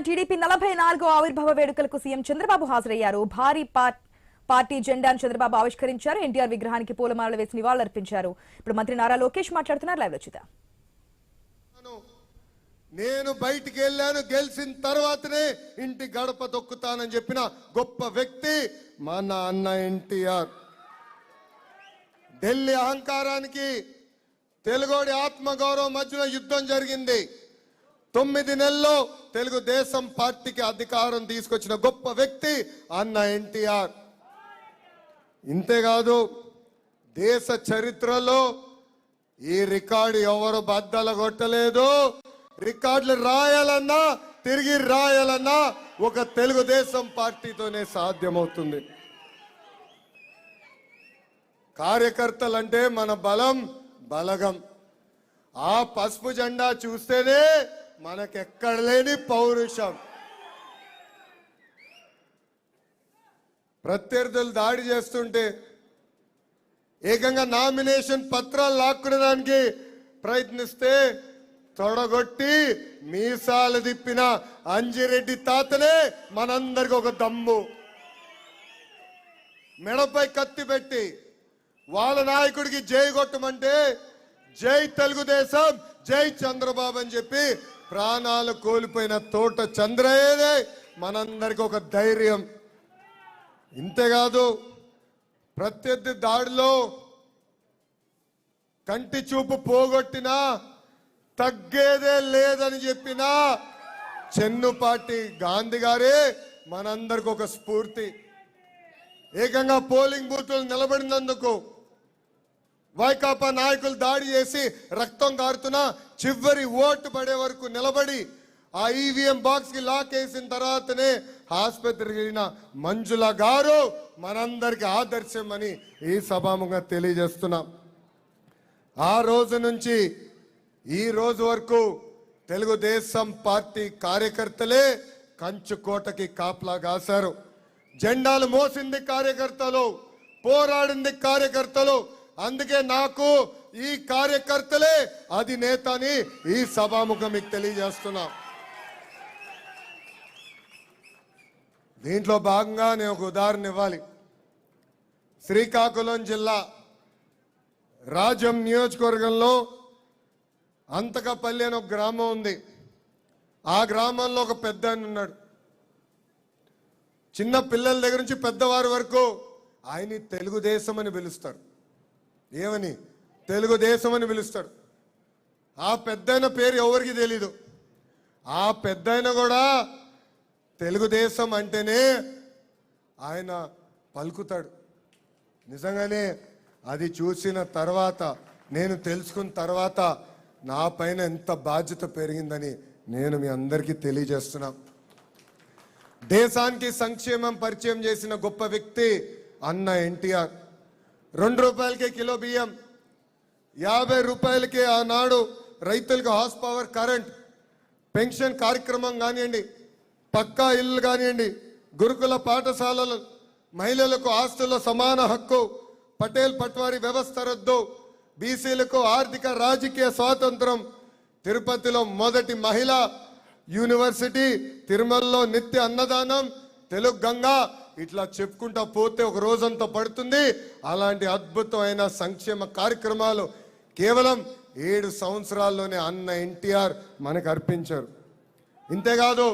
TDP 44వ ఆవిర్భావ వేడుకలకు CM Chandrababu హాజరయ్యారు. భారీ పార్టీ జెండాను చంద్రబాబు ఆవిష్కరించారు. ఎన్టీఆర్ విగ్రహానికి పూలమాలలు వేసి నివాళులర్పించారు. ఇప్పుడు మంత్రి నారా లోకేష్ మాట్లాడుతున్నారు. లైవ్ లో చూద్దాం. నేను బయటికి వెళ్ళాను, గెలిచిన తర్వాతనే ఇంటి గడప దొక్కుతానని చెప్పిన గొప్ప వ్యక్తి మన అన్న ఎన్టీఆర్. ఢిల్లీ అహంకారానికి తెలుగోడి ఆత్మగౌరవం మధ్యలో యుద్ధం జరిగింది. 9 నెలల్లో తెలుగుదేశం పార్టీకి అధికారం తీసుకొచ్చిన గొప్ప వ్యక్తి అన్న ఎన్టీఆర్. ఇంతేకాదు, దేశ చరిత్రలో ఈ రికార్డు ఎవరు బద్దలు కొట్టలేదు. రికార్డులు రాయాలన్నా, తిరిగి రాయాలన్నా ఒక తెలుగుదేశం పార్టీతోనే సాధ్యమవుతుంది. కార్యకర్తలంటే మన బలగం. ఆ పసుపు జెండా చూస్తేనే మనకెక్కడ లేని పౌరుషం. ప్రత్యర్థులు దాడి చేస్తుంటే ఏకంగా నామినేషన్ పత్రాలు లాక్కునేదానికి ప్రయత్నిస్తే తొడగొట్టి మీసాలు తిప్పిన అంజిరెడ్డి తాతనే మనందరికి ఒక దమ్ము. మెడపై కత్తి పెట్టి వాళ్ళ నాయకుడికి జై కొట్టమంటే జై తెలుగుదేశం, జై చంద్రబాబు అని చెప్పి ప్రాణాలు కోల్పోయిన తోట చంద్రయ్యనే మనందరికి ఒక ధైర్యం. ఇంతేకాదు, ప్రత్యర్థి దాడిలో కంటి చూపు పోగొట్టినా తగ్గేదే లేదని చెప్పిన చెన్నుపాటి గాంధీ గారే మనందరికి ఒక స్ఫూర్తి. ఏకంగా పోలింగ్ బూతులు నిలబడినందుకు వైకాపా నాయకులు దాడి చేసి రక్తం కారుతున్నా చివరి ఓటు పడే వరకు నిలబడి ఆ ఈవీఎం బాక్స్ కి లాక్ వేసిన తర్వాతనే ఆసుపత్రికి వెళ్ళిన మంజుల గారు మనందరికి ఆదర్శం అని ఈ సభాముఖంగా తెలియజేస్తున్నాం. ఆ రోజు నుంచి ఈ రోజు వరకు తెలుగుదేశం పార్టీ కార్యకర్తలే కంచుకోటకి కాపలా కాశారు. జెండాలు మోసింది కార్యకర్తలు, పోరాడింది కార్యకర్తలు. అందుకే నాకు ఈ కార్యకర్తలే అధినేత అని ఈ సభాముఖం మీకు తెలియజేస్తున్నా. దీంట్లో భాగంగా నేను ఒక ఉదాహరణ ఇవ్వాలి. శ్రీకాకుళం జిల్లా రాజం నియోజకవర్గంలో అంతకపల్లి అని ఒక గ్రామం ఉంది. ఆ గ్రామంలో ఒక పెద్ద ఆయన ఉన్నాడు. చిన్న పిల్లల దగ్గర నుంచి పెద్దవారి వరకు ఆయన్ని తెలుగుదేశం అని పిలుస్తారు. ఏమని? తెలుగుదేశం అని పిలుస్తారు. ఆ పెద్దాయన పేరు ఎవరికి తెలీదు. ఆ పెద్దాయన కూడా తెలుగుదేశం అంటేనే ఆయన పలుకుతాడు. నిజంగానే అది చూసిన తర్వాత, నేను తెలుసుకున్న తర్వాత నా పైన ఎంత బాధ్యత పెరిగిందని నేను మీ అందరికీ తెలియజేస్తున్నా. దేశానికి సంక్షేమం పరిచయం చేసిన గొప్ప వ్యక్తి అన్న ఎన్టీఆర్. 2 రూపాయలకే కిలో బియ్యం, 50 రూపాయలకే ఆనాడు రైతులకు హార్స్ పవర్ కరెంట్, పెన్షన్ కార్యక్రమం కానివ్వండి, పక్కా ఇల్లు కానివ్వండి, గురుకుల పాఠశాలలు, మహిళలకు ఆస్తుల సమాన హక్కు, పటేల్ పట్వారీ వ్యవస్థ రద్దు, బీసీలకు ఆర్థిక రాజకీయ స్వాతంత్రం, తిరుపతిలో మొదటి మహిళా యూనివర్సిటీ, తిరుమలలో నిత్య అన్నదానం, తెలుగు గంగా, ఇట్లా చెప్పుకుంటా పోతే ఒక రోజంతా పడుతుంది. అలాంటి అద్భుతమైన సంక్షేమ కార్యక్రమాలు కేవలం 7 సంవత్సరాల్లోనే అన్న ఎన్టీఆర్ మనకు అర్పించారు. ఇంతేకాదు,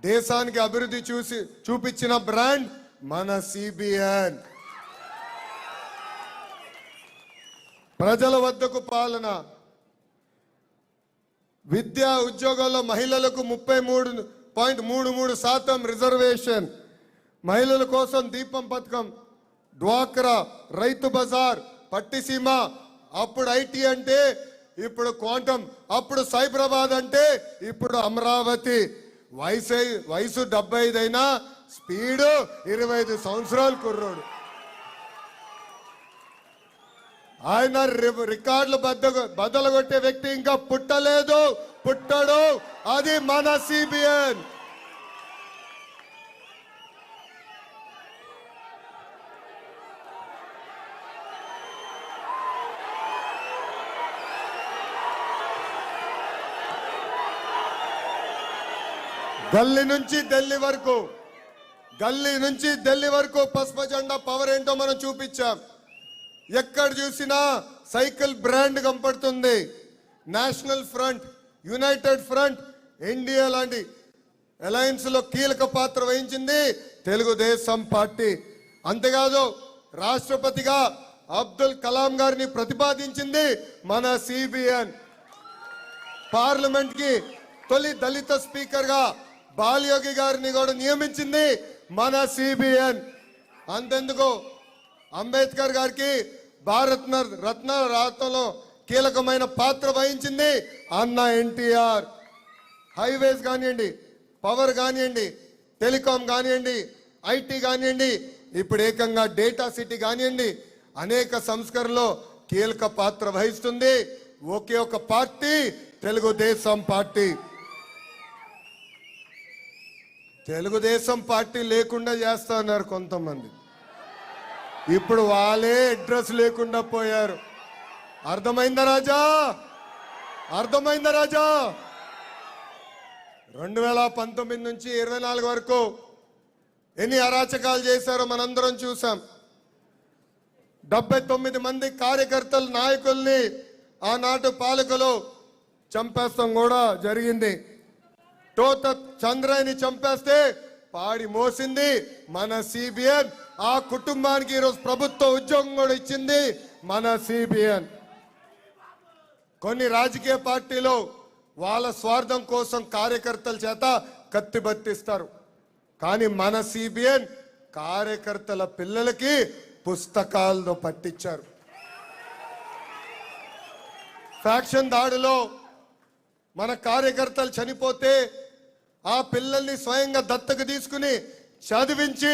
దేశానికి అభివృద్ధి చూపించిన బ్రాండ్ మన సిబిఎన్. ప్రజల వద్దకు పాలన, విద్యా ఉద్యోగాల్లో మహిళలకు 33.33% రిజర్వేషన్, మహిళల కోసం దీపం పథకం, డ్వాక్రా, రైతు బజార్, పట్టిసీమ, అప్పుడు ఐటీ అంటే ఇప్పుడు క్వాంటమ్, అప్పుడు సైబరాబాద్ అంటే ఇప్పుడు అమరావతి. వయసు 75 అయినా స్పీడు 25 సంవత్సరాలు కుర్రోడు. ఆయన రికార్డులు బద్దలు కొట్టే వ్యక్తి ఇంకా పుట్టడు. అది మన సిబిఎన్. గల్లీ నుంచి ఢిల్లీ వరకు పసుపు జెండా పవర్ ఏంటో మనం చూపించాం. ఎక్కడ చూసినా సైకిల్ బ్రాండ్ కనపడుతుంది. National front, United front, NDA లాంటి అలయన్స్ లో కీలక పాత్ర వహించింది తెలుగుదేశం పార్టీ. అంతేకాదు రాష్ట్రపతిగా అబ్దుల్ కలాం గారిని ప్రతిపాదించింది మన సిబిఎన్. పార్లమెంట్ కి తొలి దళిత స్పీకర్ గా బాలయోగి గారిని కూడా నియమించింది మన సిబిఎన్. అంతెందుకు అంబేద్కర్ గారికి భారత్ రత్న రాష్ట్రంలో కీలకమైన పాత్ర వహించింది అన్న ఎన్టీఆర్. హైవేస్ కానివ్వండి, పవర్ కానివ్వండి, టెలికాం కానివ్వండి, ఐటీ కానివ్వండి, ఇప్పుడు ఏకంగా డేటా సిటీ కానివ్వండి, అనేక సంస్కరణలో కీలక పాత్ర వహిస్తుంది ఒకే ఒక party, Telugu Desam party. Telugu Desam party లేకుండా చేస్తున్నారు కొంతమంది. ఇప్పుడు వాళ్ళే అడ్రస్ లేకుండా పోయారు. అర్థమైందా రాజా? 2019 నుంచి 24 వరకు ఎన్ని అరాచకాలు చేశారో మనందరం చూసాం. 79 మంది కార్యకర్తలు, నాయకుల్ని ఆనాటి పాలకులు చంపేస్తాం కూడా జరిగింది. టోత చంద్రాన్ని చంపేస్తే పాడి మోసింది మన సిబిఎన్. ఆ కుటుంబానికి ఈరోజు ప్రభుత్వ ఉద్యోగం కూడా ఇచ్చింది మన సిబిఎన్. కొన్ని రాజకీయ పార్టీలు వాళ్ళ స్వార్థం కోసం కార్యకర్తల చేత కత్తి బత్తిస్తారు. కానీ మన సిబిఎన్ కార్యకర్తల పిల్లలకి పుస్తకాలను పట్టించారు. ఫ్యాక్షన్ దాడిలో మన కార్యకర్తలు చనిపోతే ఆ పిల్లల్ని స్వయంగా దత్తకు తీసుకుని చదివించి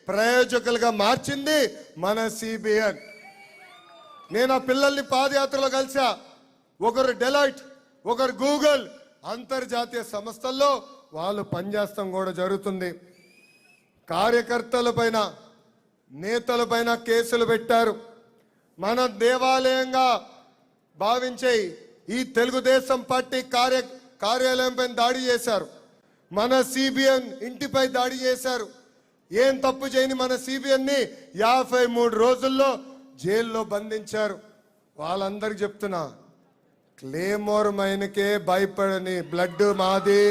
ప్రయోజకులుగా మార్చింది మన సిబిఎన్. నేను ఆ పిల్లల్ని పాదయాత్రలో కలిసా. ఒకరు డెలైట్, ఒకరు గూగుల్, అంతర్జాతీయ సంస్థల్లో వాళ్ళు పనిచేస్తాం కూడా జరుగుతుంది. కార్యకర్తలపైన, నేతలపైన కేసులు పెట్టారు. మన దేవాలయంగా భావించే ఈ తెలుగుదేశం పార్టీ కార్యాలయం పైన దాడి చేశారు. మన సిబిఎన్ ఇంటిపై దాడి చేశారు. ఏం తప్పు చేయని మన సిబిఎన్ ని 53 రోజుల్లో జైల్లో బంధించారు. వాళ్ళందరికి చెప్తున్నా, క్లేమోర్ మైన్కే భయపడని బ్లడ్ మాది.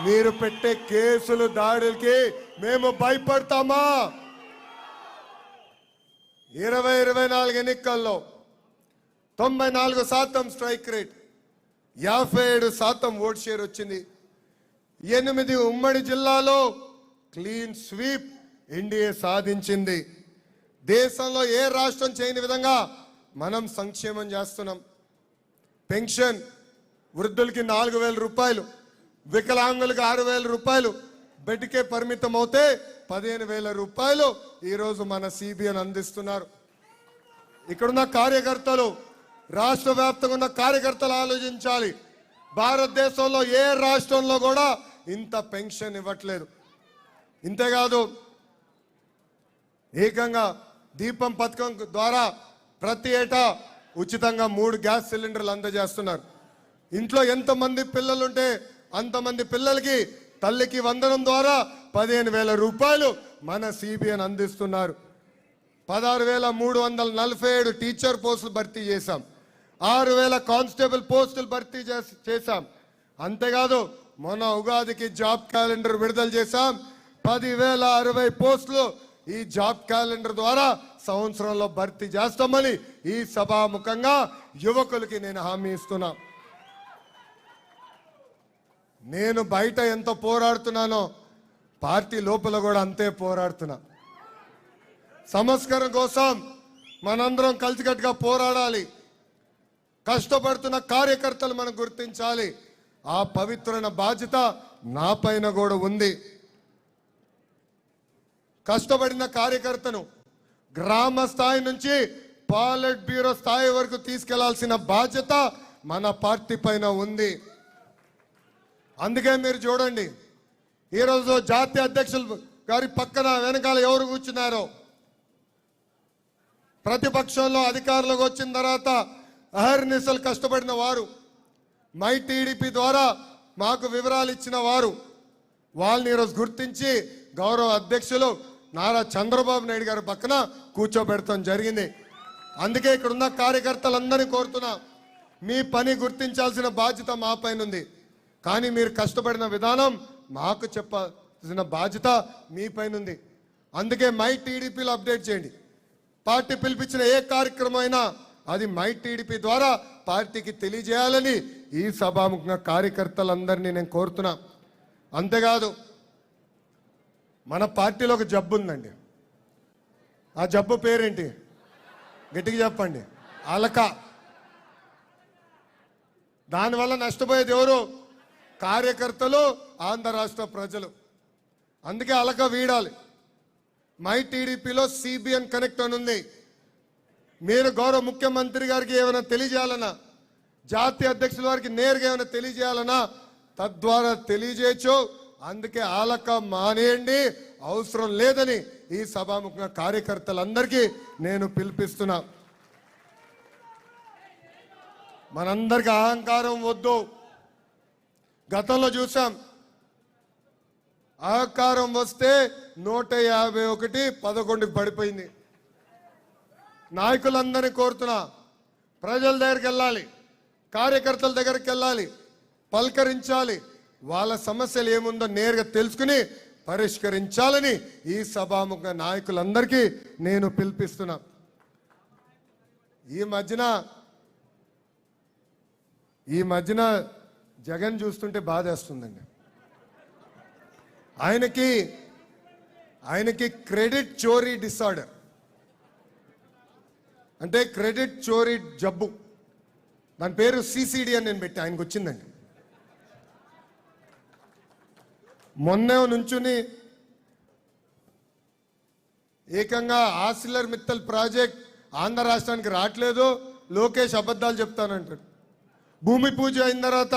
మీరు పెట్టే కేసులు, దాడులకి మేము భయపడతామా? 2024 ఎన్నికల్లో 94% స్ట్రైక్ రేట్, 57% ఓట్ షేర్ వచ్చింది. 8 ఉమ్మడి జిల్లాలో క్లీన్ స్వీప్ ఎన్డీఏ సాధించింది. దేశంలో ఏ రాష్ట్రం చేయని విధంగా మనం సంక్షేమం చేస్తున్నాం. పెన్షన్ వృద్ధులకి 4,000 రూపాయలు, వికలాంగులకు 6,000 రూపాయలు, బెడ్కే పరిమితం అవుతే 15,000 రూపాయలు ఈరోజు మన సిబిఎన్ అందిస్తున్నారు. ఇక్కడున్న కార్యకర్తలు, రాష్ట్ర వ్యాప్తంగా ఉన్న కార్యకర్తలు ఆలోచించాలి. భారతదేశంలో ఏ రాష్ట్రంలో కూడా ఇంత పెన్షన్ ఇవ్వట్లేదు. ఇంతేకాదు, ఏకంగా దీపం పథకం ద్వారా ప్రతి ఏటా ఉచితంగా 3 గ్యాస్ సిలిండర్లు అందజేస్తున్నారు. ఇంట్లో ఎంతమంది పిల్లలుంటే అంతమంది పిల్లలకి తల్లికి వందనం ద్వారా 15,000 రూపాయలు మన సిబిఎన్ అందిస్తున్నారు. 16,347 టీచర్ పోస్టులు భర్తీ చేశాం. 6,000 కానిస్టేబుల్ పోస్టులు భర్తీ చేశాం. అంతేకాదు, మొన్న ఉగాదికి జాబ్ క్యాలెండర్ విడుదల చేశాం. 10,060 పోస్టులు ఈ జాబ్ క్యాలెండర్ ద్వారా సంవత్సరంలో భర్తీ చేస్తామని ఈ సభాముఖంగా యువకులకి నేను హామీ ఇస్తున్నా. నేను బయట ఎంత పోరాడుతున్నానో పార్టీ లోపల కూడా అంతే పోరాడుతున్నా. సంస్కరణ కోసం మనందరం కలిసికట్టుగా పోరాడాలి. కష్టపడుతున్న కార్యకర్తలు మనం గుర్తించాలి. ఆ పవిత్రమైన బాధ్యత నా పైన కూడా ఉంది. కష్టపడిన కార్యకర్తను గ్రామ స్థాయి నుంచి పాలిట్ బ్యూరో స్థాయి వరకు తీసుకెళ్లాల్సిన బాధ్యత మన పార్టీ పైన ఉంది. అందుకే మీరు చూడండి, ఈరోజు జాతీయ అధ్యక్షులు గారి పక్కన వెనకాల ఎవరు కూర్చున్నారో, ప్రతిపక్షంలో అధికారంలోకి వచ్చిన తర్వాత అహర్నిశలు కష్టపడిన వారు, మై టీడీపీ ద్వారా మాకు వివరాలు ఇచ్చిన వారు, వాళ్ళని ఈరోజు గుర్తించి గౌరవ అధ్యక్షులు నారా చంద్రబాబు నాయుడు గారి పక్కన కూర్చోబెడతాం జరిగింది. అందుకే ఇక్కడ ఉన్న కార్యకర్తలందరినీ కోరుతున్నా, మీ పని గుర్తించాల్సిన బాధ్యత మా పైన ఉంది. కానీ మీరు కష్టపడిన విధానం మాకు చెప్పాల్సిన బాధ్యత మీ పైన ఉంది. అందుకే మై టీడీపీలో అప్డేట్ చేయండి. పార్టీ పిలిపించిన ఏ కార్యక్రమం అయినా అది మై టీడీపీ ద్వారా పార్టీకి తెలియజేయాలని ఈ సభాముఖంగా కార్యకర్తలందరినీ నేను కోరుతున్నా. అంతేకాదు, మన పార్టీలో ఒక జబ్బు ఉందండి. ఆ జబ్బు పేరేంటి? గట్టిగా చెప్పండి. అలక. దానివల్ల నష్టపోయేది ఎవరు? కార్యకర్తలు, ఆంధ్ర రాష్ట్ర ప్రజలు. అందుకే అలక వీడాలి. మై టీడీపీలో సిబిఎన్ కనెక్ట్ అని ఉంది. మీరు గౌరవ ముఖ్యమంత్రి గారికి ఏమైనా తెలియజేయాలన్నా, జాతీయ అధ్యక్షుల వారికి నేరుగా ఏమైనా తెలియజేయాలన్నా తద్వారా తెలియజేయచ్చు. అందుకే ఆలక మానేయండి, అవసరం లేదని ఈ సభాముఖంగా కార్యకర్తలందరికీ నేను పిలిపిస్తున్నా. మనందరికి అహంకారం వద్దు. గతంలో చూసాం, అహంకారం వస్తే 151 11కి పడిపోయింది. నాయకులందరినీ కోరుతున్నా, ప్రజల దగ్గరికి వెళ్ళాలి, కార్యకర్తల దగ్గరికి వెళ్ళాలి, పలకరించాలి, వాళ్ళ సమస్యలు ఏముందో నేరుగా తెలుసుకుని పరిష్కరించాలని ఈ సభాముఖ నాయకులందరికీ నేను పిలిపిస్తున్నా. ఈ మధ్యన జగన్ చూస్తుంటే బాధేస్తుందండి. ఆయనకి క్రెడిట్ చోరీ డిసార్డర్, అంటే క్రెడిట్ చోరీ జబ్బు. దాని పేరు సిసిడి అని నేను పెట్టి ఆయనకు వచ్చిందండి. మొన్నే నుంచుని ఏకంగా ఆసిలర్ మిత్తల్ ప్రాజెక్ట్ ఆంధ్ర రాష్ట్రానికి రావట్లేదు, లోకేష్ అబద్ధాలు చెప్తానంటాడు. భూమి పూజ అయిన తర్వాత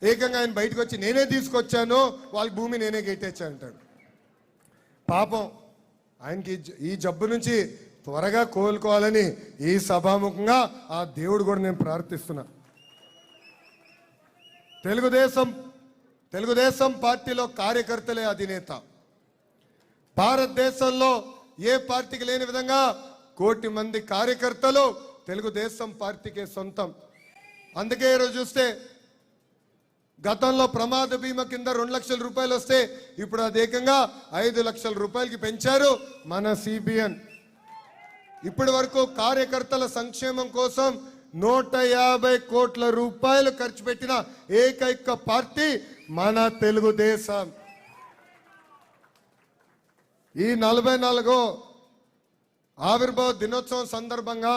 ఏకంగా ఆయన బయటకు వచ్చి నేనే తీసుకొచ్చాను, వాళ్ళ భూమి నేనే గెట్టేచ్చా అంటాడు. పాపం ఆయనకి ఈ జబ్బు నుంచి త్వరగా కోలుకోవాలని ఈ సభాముఖంగా ఆ దేవుడు కూడా నేను ప్రార్థిస్తున్నా. తెలుగుదేశం పార్టీలో కార్యకర్తలే అధినేత. భారతదేశంలో ఏ పార్టీకి లేని విధంగా 1 కోటి మంది కార్యకర్తలు తెలుగుదేశం పార్టీకే సొంతం. అందుకే ఈరోజు చూస్తే గతంలో ప్రమాద బీమా కింద 2 లక్షల రూపాయలు వస్తే ఇప్పుడు అది ఏకంగా 5 లక్షల రూపాయలకి పెంచారు మన సిబిఎన్. ఇప్పటి వరకు కార్యకర్తల సంక్షేమం కోసం 150 కోట్ల రూపాయలు ఖర్చు పెట్టిన ఏకైక పార్టీ మన తెలుగుదేశం. ఈ 44వ ఆవిర్భావ దినోత్సవం సందర్భంగా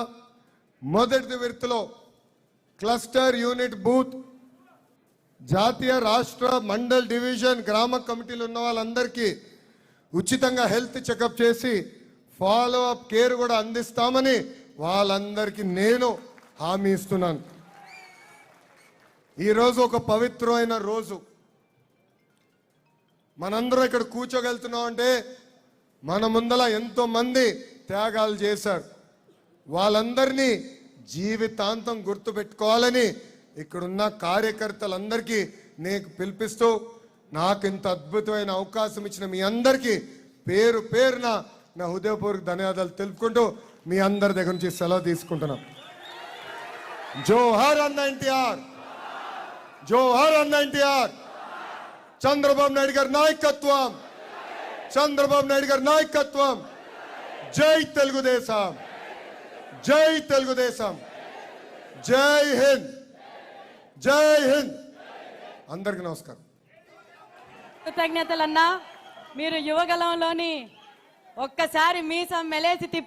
మొదటి విడతలో క్లస్టర్ యూనిట్ బూత్, జాతీయ రాష్ట్ర మండల్ డివిజన్ గ్రామ కమిటీలు ఉన్న వాళ్ళందరికీ ఉచితంగా హెల్త్ చెకప్ చేసి ఫాలో అప్ కేర్ కూడా అందిస్తామని వాళ్ళందరికీ నేను హామీ ఇస్తున్నాను. ఈరోజు ఒక పవిత్రమైన రోజు. మనందరం ఇక్కడ కూర్చోగలుగుతున్నాం అంటే మన ముందల ఎంతో మంది త్యాగాలు చేశారు. వాళ్ళందరినీ జీవితాంతం గుర్తుపెట్టుకోవాలని ఇక్కడున్న కార్యకర్తలందరికీ నేను పిలిపిస్తూ, నాకు ఇంత అద్భుతమైన అవకాశం ఇచ్చిన మీ అందరికీ పేరు పేరున నా హృదయపూర్వక ధన్యవాదాలు తెలుపుకుంటూ మీ అందరి దగ్గర నుంచి సెలవు తీసుకుంటున్నాం. జోహార్ అన్న ఎన్టీఆర్, జోహార్ అన్న ఎన్టీఆర్. చంద్రబాబు నాయుడు గారి నాయకత్వం, చంద్రబాబు నాయుడు గారి నాయకత్వం. జై తెలుగుదేశం, జై తెలుగుదేశం, జై హింద్, జై హింద్. అందరికి నమస్కారం. కృతజ్ఞతలన్నా. మీరు యువగలంలోని ఒక్కసారి మీసం మెలేసి తిప్ప